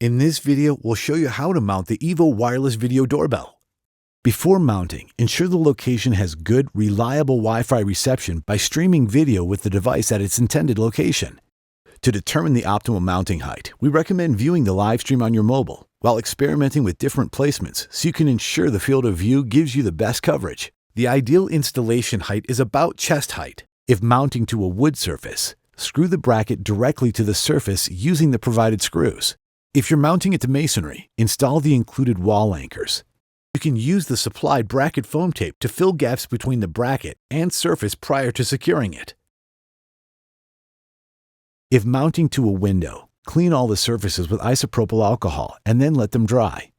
In this video, we'll show you how to mount the EVO wireless video doorbell. Before mounting, ensure the location has good, reliable Wi-Fi reception by streaming video with the device at its intended location. To determine the optimal mounting height, we recommend viewing the live stream on your mobile while experimenting with different placements so you can ensure the field of view gives you the best coverage. The ideal installation height is about chest height. If mounting to a wood surface, screw the bracket directly to the surface using the provided screws. If you're mounting it to masonry, install the included wall anchors. You can use the supplied bracket foam tape to fill gaps between the bracket and surface prior to securing it. If mounting to a window, clean all the surfaces with isopropyl alcohol and then let them dry.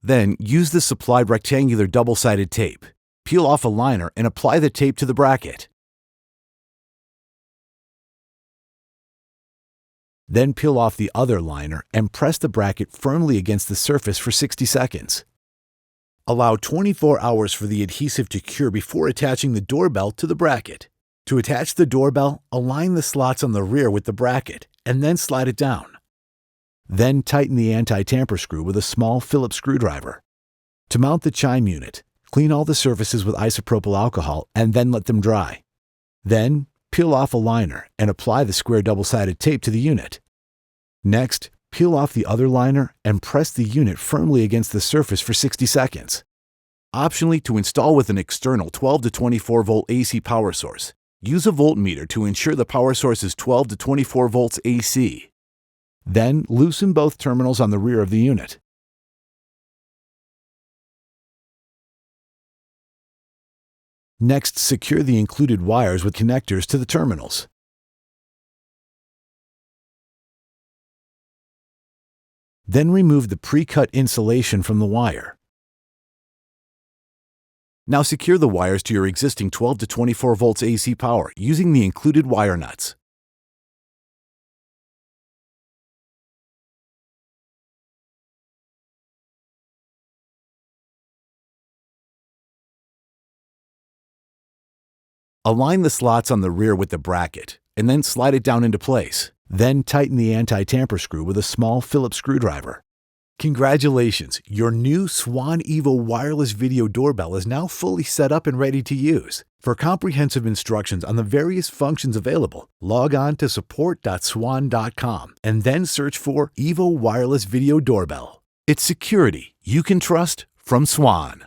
Then use the supplied rectangular double-sided tape. Peel off a liner and apply the tape to the bracket. Then peel off the other liner and press the bracket firmly against the surface for 60 seconds. Allow 24 hours for the adhesive to cure before attaching the doorbell to the bracket. To attach the doorbell, align the slots on the rear with the bracket and then slide it down. Then tighten the anti-tamper screw with a small Phillips screwdriver. To mount the Chime unit, clean all the surfaces with isopropyl alcohol and then let them dry. Then, peel off a liner and apply the square double-sided tape to the unit. Next, peel off the other liner and press the unit firmly against the surface for 60 seconds. Optionally, to install with an external 12 to 24 volt AC power source, use a voltmeter to ensure the power source is 12 to 24 volts AC. Then, loosen both terminals on the rear of the unit. Next, secure the included wires with connectors to the terminals. Then remove the pre-cut insulation from the wire. Now secure the wires to your existing 12 to 24 volts AC power using the included wire nuts. Align the slots on the rear with the bracket and then slide it down into place. Then tighten the anti-tamper screw with a small Phillips screwdriver. Congratulations! Your new Swann EVO wireless video doorbell is now fully set up and ready to use. For comprehensive instructions on the various functions available, log on to support.swann.com and then search for EVO wireless video doorbell. It's security you can trust from Swann.